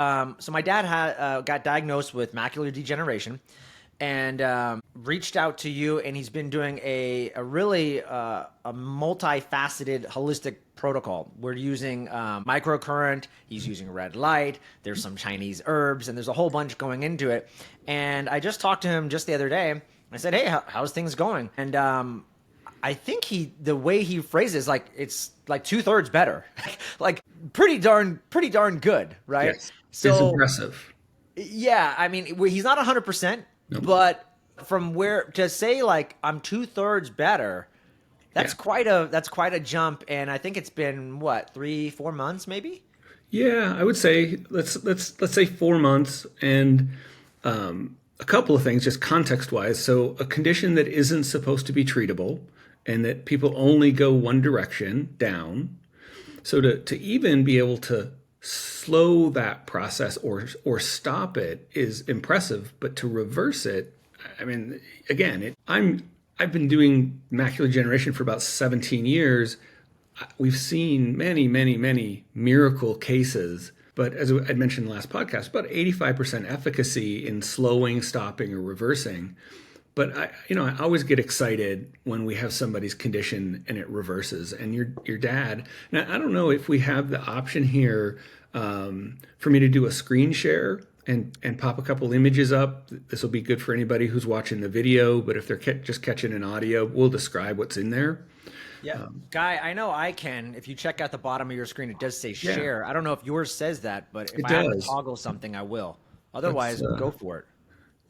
So my dad got diagnosed with macular degeneration, and reached out to you, and he's been doing a really a multifaceted holistic protocol. We're using microcurrent. He's using red light. There's some Chinese herbs, and there's a whole bunch going into it. And I just talked to him just the other day. I said, "Hey, how's things going?" And I think the way he phrases, like, it's like two-thirds better, like pretty darn good, right? Yes, it's So impressive. yeah, I mean, he's not 100%, Nope. but from where to say like I'm two-thirds better, Yeah. that's quite a jump. And I think it's been what, 3, 4 months maybe. Yeah, I would say let's say 4 months, and a couple of things just context wise. So a condition that isn't supposed to be treatable, and that people only go one direction down. So to even be able to slow that process or stop it is impressive, but to reverse it, I mean, again, I've been doing macular degeneration for about 17 years. We've seen many, many, many miracle cases, but as I mentioned in the last podcast, about 85% efficacy in slowing, stopping, or reversing. But I always get excited when we have somebody's condition and it reverses. And your dad. Now, I don't know if we have the option here for me to do a screen share and pop a couple images up. This will be good for anybody who's watching the video. But if they're just catching an audio, we'll describe what's in there. Yeah, Guy, I know I can. If you check out the bottom of your screen, it does say Yeah, share. I don't know if yours says that, but if it I have to does. toggle something, I will. Let's Otherwise, go for it.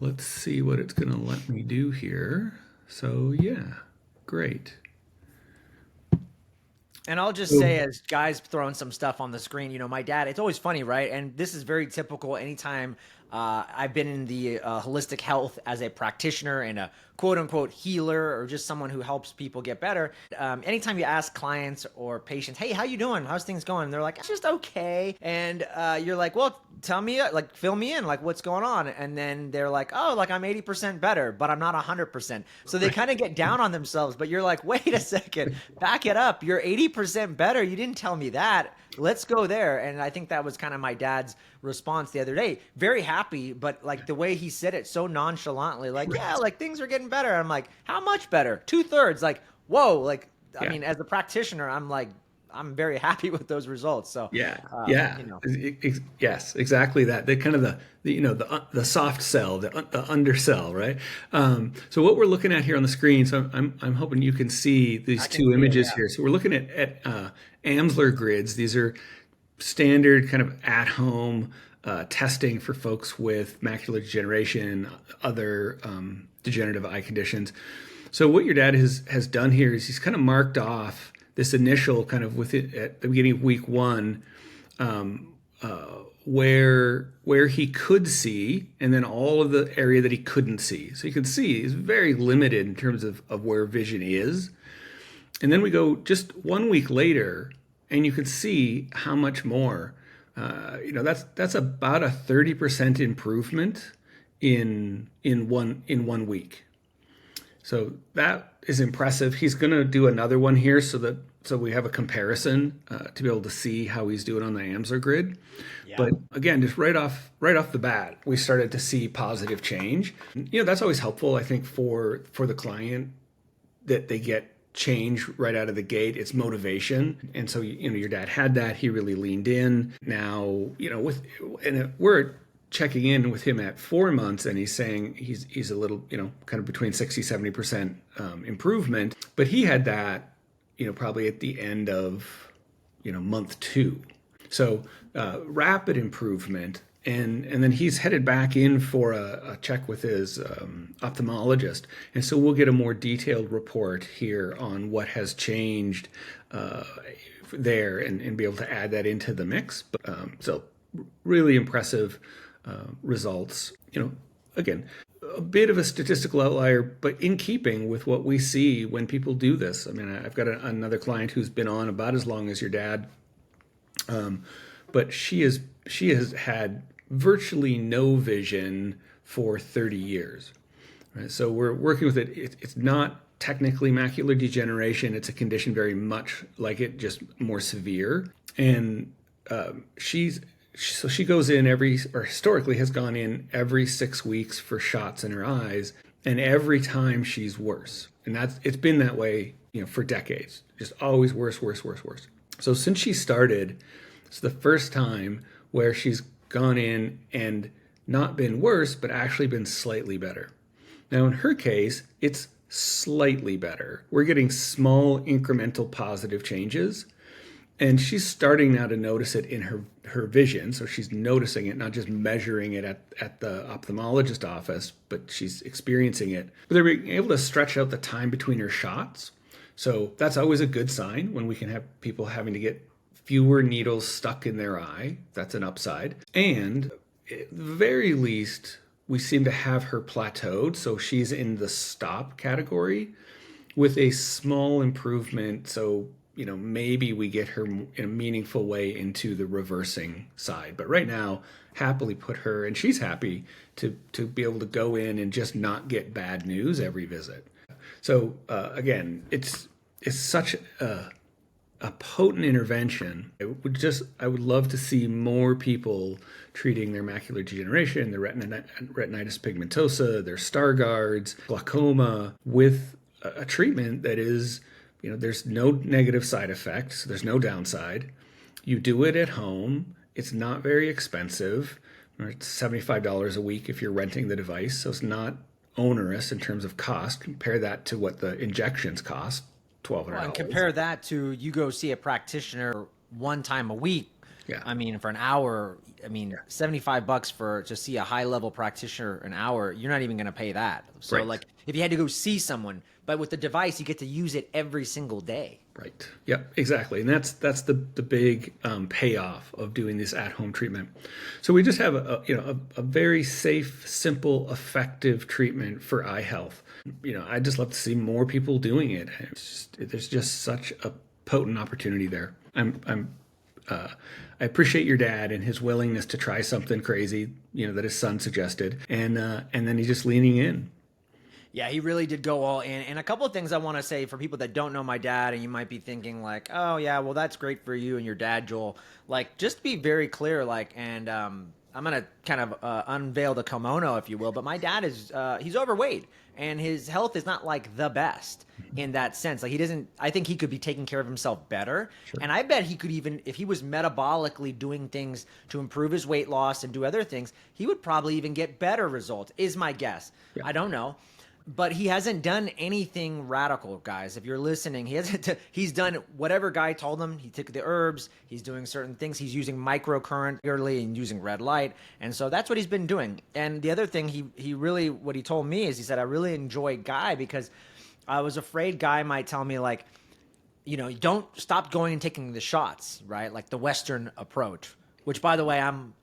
let's see what it's going to let me do here. So yeah, great. And I'll just So say, as guys throwing some stuff on the screen, my dad, it's always funny, right? And this is very typical anytime I've been in the holistic health as a practitioner and a quote unquote healer, or just someone who helps people get better. Anytime you ask clients or patients, "Hey, how you doing? How's things going?" They're like, "It's just okay." And you're like, "Well, tell me, like, fill me in, like, what's going on?" And then they're like, "Oh, like, I'm 80% better, but I'm not 100%." So they kind of get down on themselves, but you're like, "Wait a second, back it up. You're 80% better. You didn't tell me that. Let's go there." And I think that was kind of my dad's response the other day. Very happy, but like the way he said it so nonchalantly, like, "Yeah, like things are getting better." I'm like, "How much better?" Two-thirds. Like, whoa. Like, I yeah, mean, as a practitioner, I'm like, I'm very happy with those results. So, yeah, uh, yeah. you know, Yes, exactly that. The kind of the soft sell, the undersell, right? So what we're looking at here on the screen. So I'm hoping you can see these I can two see it. images Yeah. here. So we're looking at AMSLR grids. These are standard kind of at home testing for folks with macular degeneration, other degenerative eye conditions. So what your dad has done here is he's kind of marked off this initial kind of with it at the beginning of week one, where he could see, and then all of the area that he couldn't see. So you can see he's very limited in terms of where vision is. And then we go just 1 week later, and you can see how much more. That's about a 30% improvement in 1 week. So that is impressive. He's going to do another one here so we have a comparison to be able to see how he's doing on the AMSLR grid. Yeah. But again, just right off the bat, we started to see positive change. That's always helpful, I think, for the client, that they get change right out of the gate. It's motivation. And so your dad had that. He really leaned in. Now, we're checking in with him at 4 months, and he's saying he's a little, kind of between 60-70% improvement. But he had that, probably at the end of month 2. So rapid improvement. And then he's headed back in for a check with his ophthalmologist. And so we'll get a more detailed report here on what has changed there, and be able to add that into the mix. But so really impressive results. Again, a bit of a statistical outlier, but in keeping with what we see when people do this. I mean, I've got another client who's been on about as long as your dad, but she has had virtually no vision for 30 years. Right? So we're working with it. It's not technically macular degeneration. It's a condition very much like it, just more severe. And she's So she goes in or historically has gone in every 6 weeks for shots in her eyes, and every time she's worse. And it's been that way, for decades. Just always worse, worse, worse, worse. So since she started, it's the first time where she's gone in and not been worse, but actually been slightly better. Now, in her case, it's slightly better. We're getting small incremental positive changes. And she's starting now to notice it in her vision. So she's noticing it, not just measuring it at the ophthalmologist office, but she's experiencing it. But they're being able to stretch out the time between her shots. So that's always a good sign when we can have people having to get fewer needles stuck in their eye. That's an upside. And at the very least, we seem to have her plateaued. So she's in the stop category with a small improvement. So maybe we get her in a meaningful way into the reversing side. But right now, happily put her, and she's happy to be able to go in and just not get bad news every visit. So again, it's such a potent intervention. I would love to see more people treating their macular degeneration, their retinitis pigmentosa, their Stargard's, glaucoma with a treatment that is, there's no negative side effects. There's no downside. You do it at home. It's not very expensive. It's $75 a week if you're renting the device. So it's not onerous in terms of cost. Compare that to what the injections cost, $1,200. Well, and compare that to you go see a practitioner one time a week. Yeah. I mean, for an hour, $75 to see a high level practitioner an hour, you're not even going to pay that. So Right. like if you had to go see someone, but with the device, you get to use it every single day. Right. Yep. Exactly. And that's the big payoff of doing this at-home treatment. So we just have a very safe, simple, effective treatment for eye health. I just love to see more people doing it. There's just such a potent opportunity there. I appreciate your dad and his willingness to try something crazy, that his son suggested, and then he's just leaning in. Yeah, he really did go all in. And a couple of things I want to say for people that don't know my dad, and you might be thinking like, oh yeah, well that's great for you and your dad, Joel. Like, just be very clear, I'm gonna kind of unveil the kimono, if you will. But my dad is he's overweight, and his health is not like the best in that sense. Like he doesn't. I think he could be taking care of himself better, and I bet he could even, if he was metabolically doing things to improve his weight loss and do other things, he would probably even get better results. Is my guess. Yeah. I don't know. But he hasn't done anything radical, guys. If you're listening, he's done whatever guy told him. He took the herbs. He's doing certain things. He's using microcurrent early and using red light. And so that's what he's been doing. And the other thing he really, what he told me is he said, I really enjoy Guy because I was afraid Guy might tell me like, don't stop going and taking the shots, right? Like the Western approach, which by the way, I'm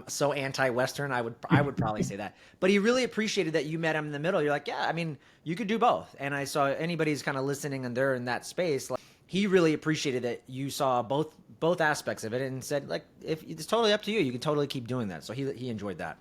so anti-Western. I would probably say that. But he really appreciated that you met him in the middle. You're like, yeah, you could do both. And I saw anybody who's kind of listening and they're in that space, like, he really appreciated that you saw both aspects of it and said, like, if it's totally up to you, you can totally keep doing that. So he enjoyed that.